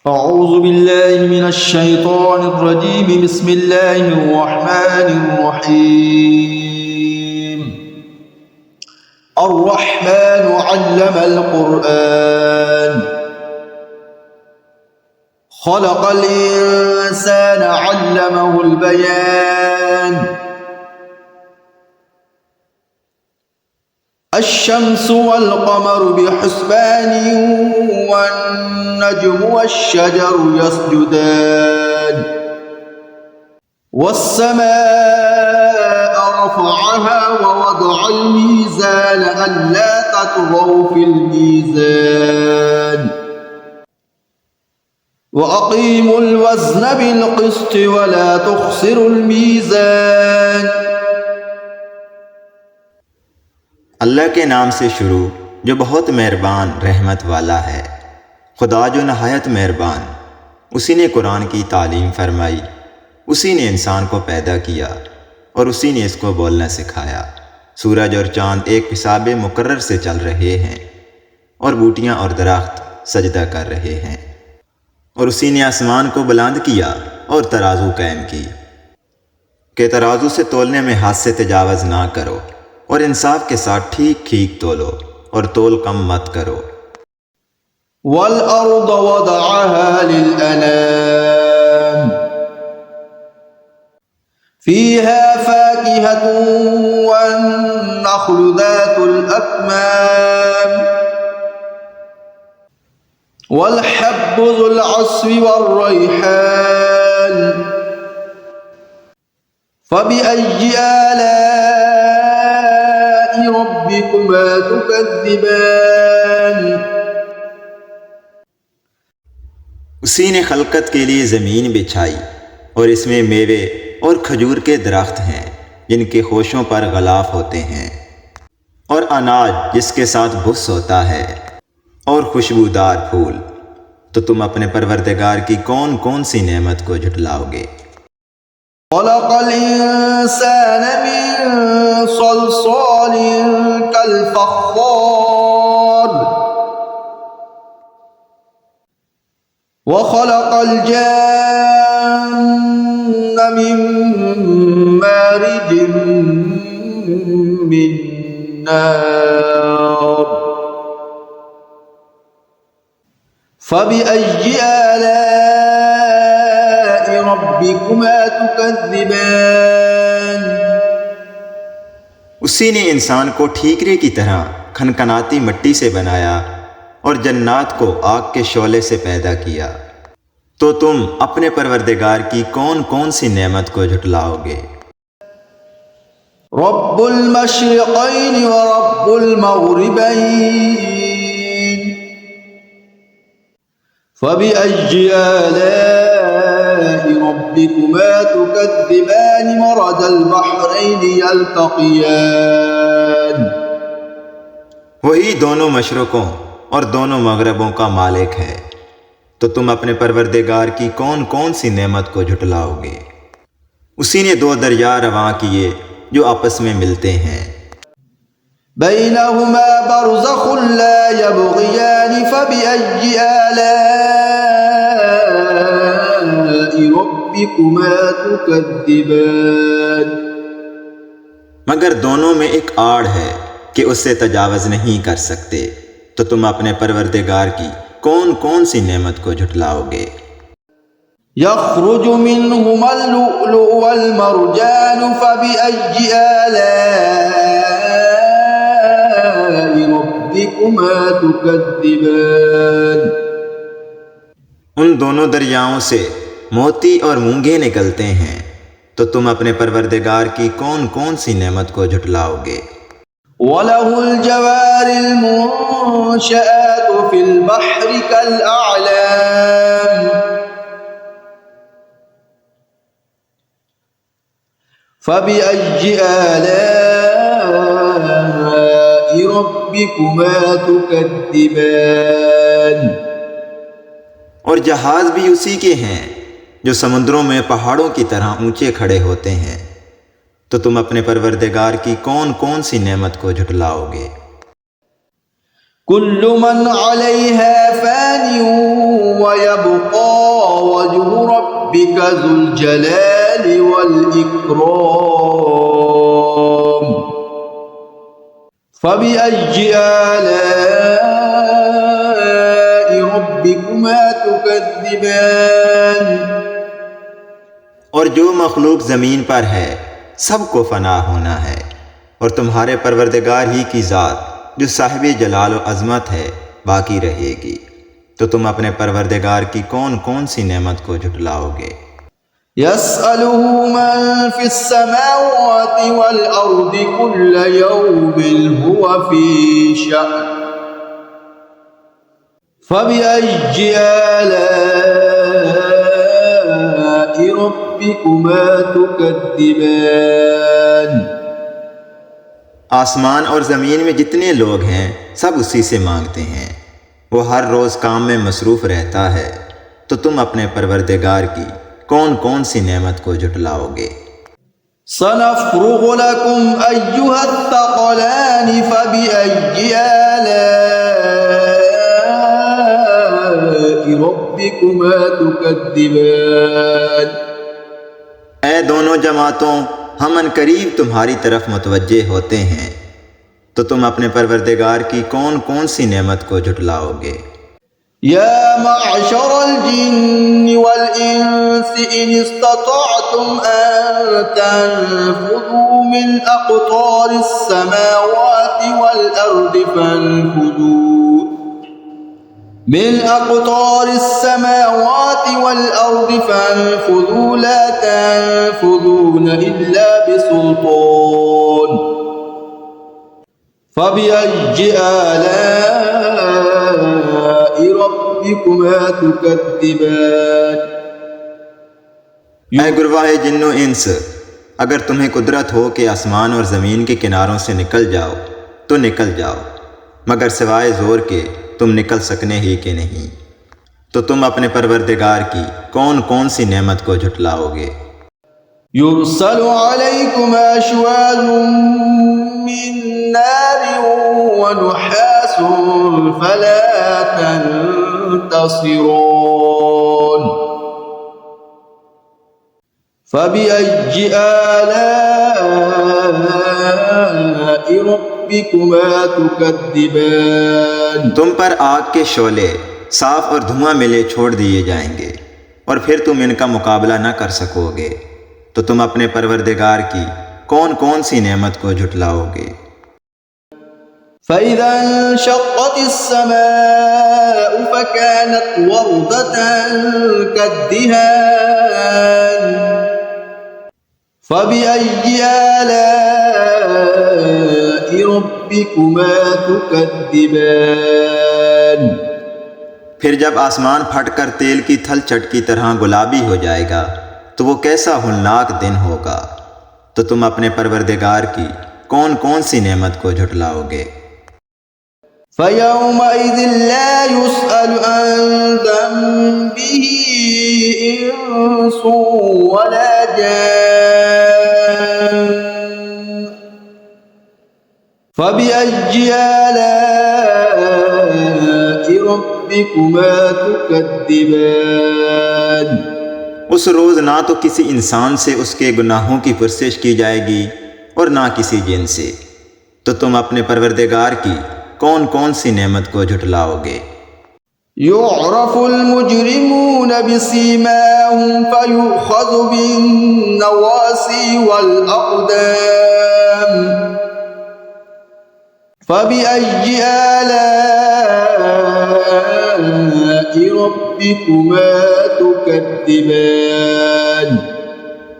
أعوذ بالله من الشيطان الرجيم بسم الله الرحمن الرحيم الرحمن علم القرآن خلق الإنسان علمه البيان الشمس والقمر بحسبان والنجم والشجر يسجدان والسماء رفعها ووضع الميزان ألا تطغوا في الميزان وأقيموا الوزن بالقسط ولا تخسروا الميزان। अल्लाह के नाम से शुरू जो बहुत मेहरबान रहमत वाला है। खुदा जो नहायत मेहरबान, उसी ने कुरान की तालीम फरमाई, उसी ने इंसान को पैदा किया और उसी ने इसको बोलना सिखाया। सूरज और चाँद एक हिसाब मुकर्रर से चल रहे हैं और बूटियाँ और दरख्त सजदा कर रहे हैं। और उसी ने आसमान को बुलंद किया और तराजू कायम की कि तराजू से तोलने में हाथ से तजावज़ ना करो और इंसाफ के साथ ठीक ठीक तोलो और तोल कम मत करो। वल-अर्द वदअहा लिल-अनाम फ़ीहा फ़ाकिहतुन वन-नख़्लु ज़ातुल अक्माम वल-हब्बु ज़ुल-अस्फ़ि वर-रैहान फ़बिअय्यि आलाइ रब्बिकुमा तुकज़्ज़िबान। उसी ने खलकत के लिए ज़मीन बिछाई और इसमें मेवे और खजूर के दरख्त हैं जिनके खोशों पर गलाफ होते हैं और अनाज जिसके साथ भुस होता है और खुशबूदार फूल। तो तुम अपने परवरदिगार की कौन कौन सी नेमत को झुटलाओगे। खलक़ल इंसान मिन सलसालिन कल-फ़ख़्ख़ार व खलक़ल जान्न मिन मारिजिन मिन नार फ़बिअय्यि आलाइ रब्बिकुमा तुकज़्ज़िबान। उसी ने इंसान को ठीकरे की तरह खनखनाती मिट्टी से बनाया और जन्नात को आग के शोले से पैदा किया। तो तुम अपने परवरदिगार की कौन कौन सी नेमत को झुटलाओगे। रब्बुल मशरिक़ैन व रब्बुल मग़रिबैन फ़बिअय्यि आलाइ रब्बिकुमा तुकज़्ज़िबान मरजल बहरैन यल्तक़ियान। वही दोनों मशरक़ों और दोनों मगरबों का मालिक है। तो तुम अपने परवरदिगार की कौन कौन सी नेमत को झुटलाओगे। उसी ने दो दरिया रवां किए जो आपस में मिलते हैं। बैनहुमा बरज़ख़ुन ला यबग़ियान फ़बिअय्यि आलाइ रब्बिकुमा तुकज़्ज़िबान। मगर दोनों में एक आड़ है कि उससे तजावज़ नहीं कर सकते। तो तुम अपने परवरदिगार की कौन कौन सी नेमत को झुटलाओगे। यख़्रुजु मिन्हुमल लुअ्लुअु वल मरजान फ़बिअय्यि आलाइ रब्बिकुमा तुकज़्ज़िबान। उन दोनों दरियाओं से मोती और मूंगे निकलते हैं। तो तुम अपने परवरदिगार की कौन कौन सी नेमत को झुटलाओगे। वलहुल जवारिल मुनशआतु फिल बहरि कल अअलाम फ़बिअय्यि आलाइ रब्बिकुमा तुकज़्ज़िबान। और जहाज़ भी उसी के हैं जो समुद्रों में पहाड़ों की तरह ऊंचे खड़े होते हैं। तो तुम अपने परवरदिगार की कौन कौन सी नेमत को झुटलाओगे। कुल्लु मन अलैहा फ़ानि व यबक़ा वजहु रब्बिका ज़ुल जलालि वल इकराम फ़बिअय्यि आलाइ रब्बिकुमा तुकज़्ज़िबान। और जो मखलूक ज़मीन पर है सबको फना होना है, और तुम्हारे परवरदिगार ही की ज़ात जो साहिब जलाल व अज़मत है बाकी रहेगी। तो तुम अपने परवरदिगार की कौन कौन सी नेमत को झुटलाओगे? यस्अलुहु मन फ़िस्समावाति वल अर्दि कुल्ल यौमिन हुवा फ़ी शअन फ़बिअय्यि आलाइ रब्बिकुमा तुकज़्ज़िबान। आसमान और ज़मीन में जितने लोग हैं सब उसी से मांगते हैं, वो हर रोज़ काम में मसरूफ़ रहता है। तो तुम अपने परवरदिगार की कौन कौन सी नेमत को झुटलाओगे? सनफ़्रुग़ु लकुम अय्युहत्थक़लानि फ़बिअय्यि आलाइ रब्बिकुमा तुकज़्ज़िबान। ऐ दोनों जमातों, हम अनकरीब तुम्हारी तरफ मुतवज्जे होते हैं। तो तुम अपने परवरदिगार की कौन कौन सी नेमत को झुटलाओगे? या मअशरल जिन्नि वल इंसि इन इस्ततअतुम अन तनफुज़ू मिन अक़तारिस समावाति वल अर्दि फन्फुज़ू मिन अक़तारिस समावाति वल अर्दि फन्फुज़ू ला तनफुज़ून इल्ला बिसुल्तान फ़बिअय्यि आलाइ रब्बिकुमा तुकज़्ज़िबान। ऐ गुरवाहे जिन्नो इंस, अगर तुम्हें कुदरत हो कि आसमान और ज़मीन के किनारों से निकल जाओ तो निकल जाओ, मगर सिवाय ज़ोर के तुम निकल सकने ही के नहीं। तो तुम अपने परवरदिगार की कौन कौन सी नेमत को झुटलाओगे? युरसलु अलैकुमा शुवाज़ुम मिन नारिन व नुहासुन फला तंतसिरून फ़बिअय्यि आलाइ रब्बिकुमा तुकज़्ज़िबान। तुम पर आग के शोले साफ और धुआं मिले छोड़ दिए जाएंगे, और फिर तुम इनका मुकाबला न कर सकोगे। तो तुम अपने परवरदिगार की कौन कौन सी नेमत को झुटलाओगे? फ़इज़ा इंशक़्क़तिस समाउ फ़कानत वरदतन कद्दिहान फ़बिअय्यि आलाइ रब्बिकुमा तुकज़्ज़िबान। फिर जब आसमान फटकर तेल की थल चट की तरह गुलाबी हो जाएगा तो वो कैसा होलनाक दिन होगा। तो तुम अपने परवरदिगार की कौन कौन सी नेमत को झुटलाओगे? फ़यौमइज़िन ला युस्अलु अन ज़ंबिही इंसुन वला जान फ़बिअय्यि आलाइ रब्बिकुमा तुकज़्ज़िबान। उस रोज़ ना तो किसी इंसान से उसके गुनाहों की पुरसिश की जाएगी और ना किसी जिन से। तो तुम अपने परवरदिगार की कौन कौन सी नेमत को झुटलाओगे? युअरफ़ुल मुजरिमून बिसीमाहुम फ़युख़ज़ु बिन्नवासी वल अक़दाम फ़बिअय्यि आलाइ रब्बिकुमा तुकज़्ज़िबान।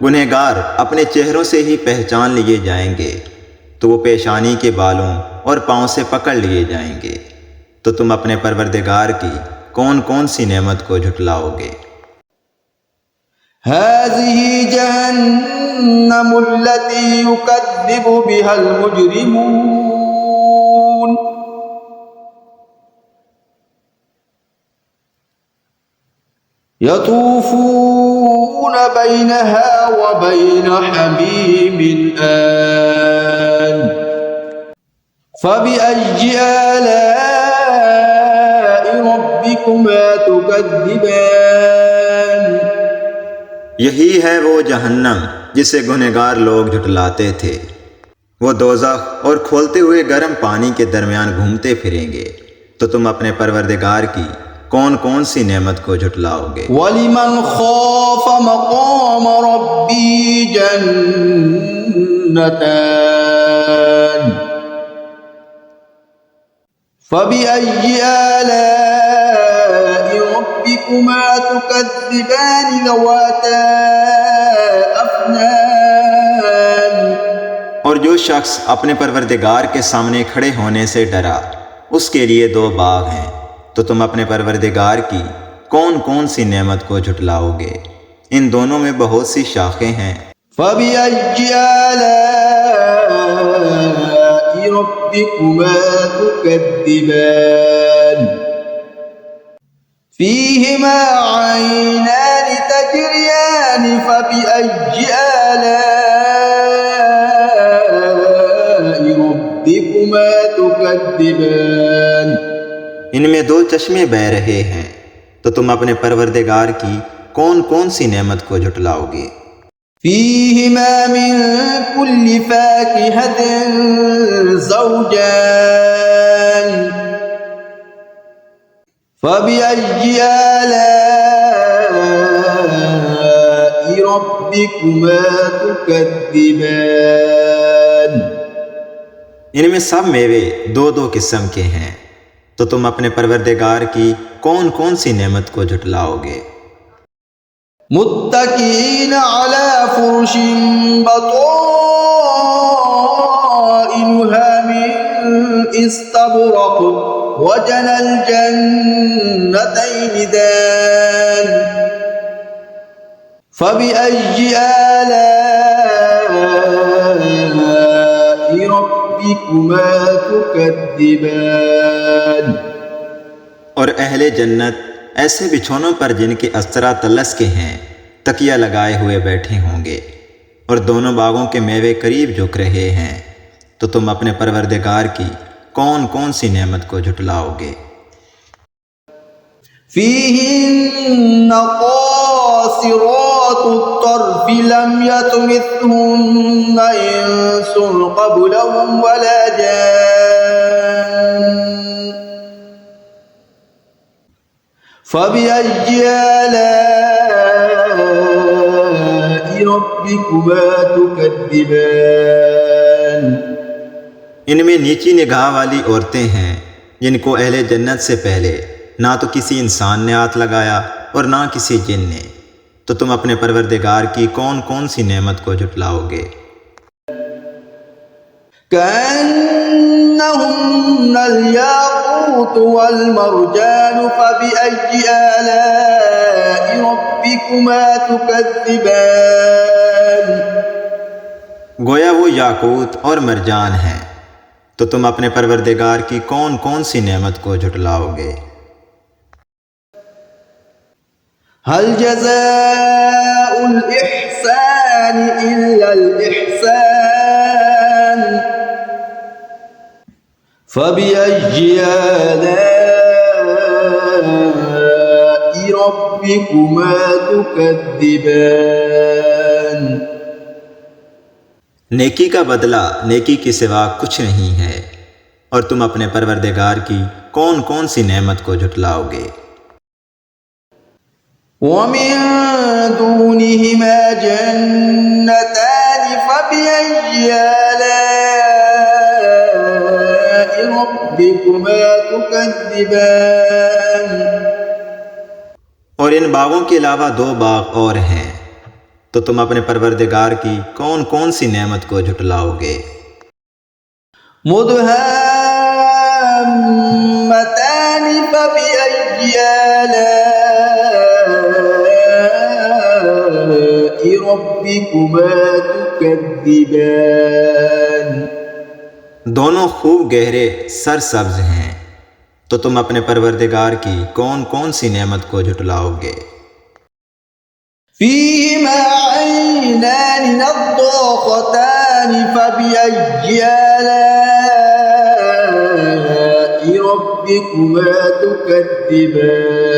गुनहगार अपने चेहरों से ही पहचान लिए जाएंगे, तो वो पेशानी के बालों और पाँव से पकड़ लिए जाएंगे। तो तुम अपने परवरदिगार की कौन कौन सी नेमत को झुटलाओगे? हाज़िही जहन्नमुल्लती युकज़्ज़िबु बिहल मुजरिमून यतूफून बैनहा व बैन हमीमिन आन फ़बिअय्यि आलाइ ربكما تكذبان यही है वो जहन्नम जिसे गुनहगार लोग झुटलाते थे। वो दोज़ख और खोलते हुए गर्म पानी के दरमियान घूमते फिरेंगे। तो तुम अपने परवरदिगार की कौन कौन सी नेमत को झुटलाओगे। वलिमन खौफ मक़ाम रब्बी जन्नतान फबिअय्यि आलाइ रब्बिकुमा तुकज़्ज़िबान ज़वाता अफ़नान। और जो शख्स अपने परवरदिगार के सामने खड़े होने से डरा, उसके लिए दो बाग हैं। तो तुम अपने परवरदिगार की कौन कौन सी नेमत को झुटलाओगे। इन दोनों में बहुत सी शाखें हैं। फबिअय्यि आलाइ रब्बिकुमा तुकज़्ज़िबान फ़ीहिमा ऐनान तजरियान फबिअय्यि आलाइ रब्बिकुमा तुकज़्ज़िबान। इनमें दो चश्मे बह रहे हैं। तो तुम अपने परवरदिगार की कौन कौन सी नेमत को झुटलाओगे। फ़ीहिमा मिन कुल्लि फ़ाकिहतिन ज़ौजान फबिअय्यि आलाइ रब्बिकुमा तुकज़्ज़िबान। इनमें सब मेवे दो दो किस्म के हैं। तो तुम अपने परवरदिगार की कौन कौन सी नेमत को झुटलाओगे। मुत्तकीन अला फुरुशिन बताइनुहा मिन इस्तबरक़ वजनल जन्नतैन दान फबिअय्यि आलाइ रब्बिकुमा तुकज़्ज़िबान। और अहले जन्नत ऐसे बिछौनों पर जिनके अस्तरा तलस के हैं, तकिया लगाए हुए बैठे होंगे और दोनों बागों के मेवे करीब झुक रहे हैं। तो तुम अपने परवरदिगार की कौन कौन सी नेमत को झुटलाओगे। फ़ीहिन्न क़ासिरातुत तर्फ़ लम यतमिथहुन्न इंसुन क़ब्लहुम वला जान फबिअय्यि आलाइ रब्बिकुमा तुकज़्ज़िबान। इनमें नीची निगाह वाली औरतें हैं जिनको अहले जन्नत से पहले ना तो किसी इंसान ने हाथ लगाया और ना किसी जिन ने। तो तुम अपने परवरदिगार की कौन कौन सी नेमत को झुटलाओगे। कअन्नहुन्नल याक़ूत वल मरजान फबिअय्यि आलाइ रब्बिकुमा तुकज़्ज़िबान। गोया वो याकूत और मरजान हैं। तो तुम अपने परवरदिगार की कौन कौन सी नेमत को झुटलाओगे। हल जज़ाउल इहसान इल्लल इहसान फबिअय्यि आलाइ रब्बिकुमा तुकज़्ज़िबान। नेकी का बदला नेकी के सिवा कुछ नहीं है। और तुम अपने परवरदिगार की कौन कौन सी नेमत को झुटलाओगे। वमिन दूनिहिमा जन्नतान फबिअय्यि आलाइ रब्बिकुमा तुकज़्ज़िबान। और इन बागों के अलावा दो बाग और हैं। तो तुम अपने परवरदिगार की कौन कौन सी नेमत को झुटलाओगे। मुदहाम्मतान फबिअय्यि आलाइ रब्बिकुमा तुकज़्ज़िबान। दोनों खूब गहरे सरसब्ज हैं। तो तुम अपने परवरदिगार की कौन कौन सी नेमत को झुटलाओगे। फ़ीहिमा ऐनान नज़्ज़ाक़तान फबिअय्यि आलाइ ربكما تكذبان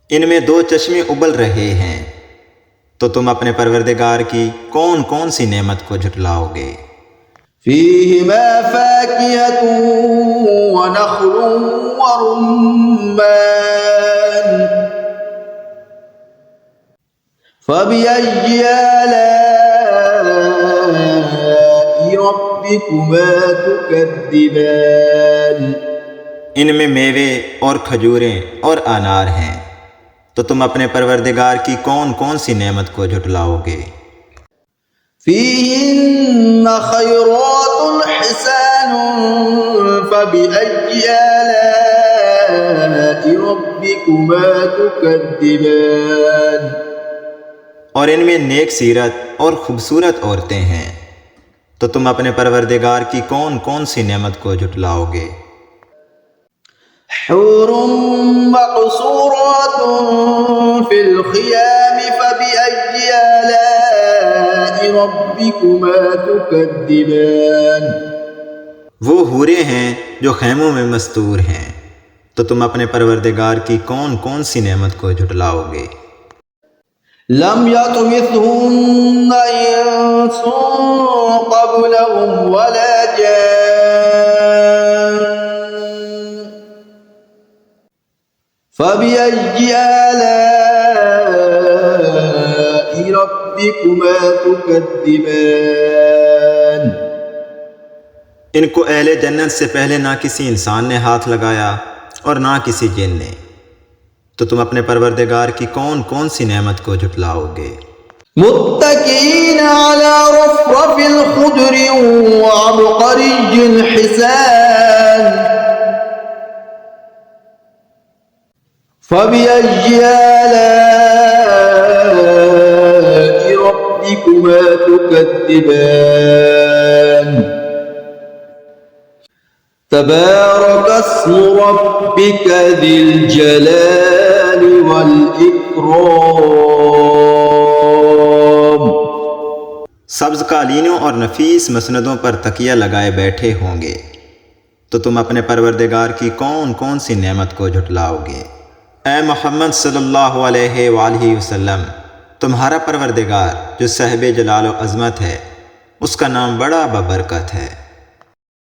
इनमें दो चश्मे उबल रहे हैं, तो तुम अपने परवरदिगार की कौन कौन सी नेमत को झुटलाओगे। فيهما فاكهة ونخل ورمان فبأي آلاء ربكما تكذبان इनमें मेवे और खजूरें और अनार हैं, तो तुम अपने परवरदिगार की कौन कौन सी नेमत को झुटलाओगे। فيهن خيرات حسان فبأي آلاء ربكما تكذبان और इनमें नेक सीरत और खूबसूरत औरतें हैं, तो तुम अपने परवरदिगार की कौन कौन सी नेमत को झुटलाओगे। حور مقصورات في الخيام فبأي آلاء ربكما تكذبان वो हूरें हैं जो खैमों में मस्तूर हैं, तो तुम अपने परवरदिगार की कौन कौन सी नेमत को झुटलाओगे। لم يطمثهن إنس قبلهم ولا جان فبأي آلاء ربكما تكذبان इनको अहले जन्नत से पहले ना किसी इंसान ने हाथ लगाया और ना किसी जिन ने, तो तुम अपने परवरदिगार की कौन कौन सी नेमत को झुटलाओगे। متكئين على رفرف خضر وعبقري حسان فبأي آلاء ربكما تكذبان تبارك اسم ربك ذي الجلال والإكرام सब्ज कालीनों और नफीस मसनदों पर तकिया लगाए बैठे होंगे, तो तुम अपने परवरदिगार की कौन कौन सी नेमत को झुटलाओगे। ए मोहम्मद सल्लल्लाहु अलैहि वसल्लम, तुम्हारा परवरदिगार जो साहिब जलाल व अज़मत है, उसका नाम बड़ा बबरकत है।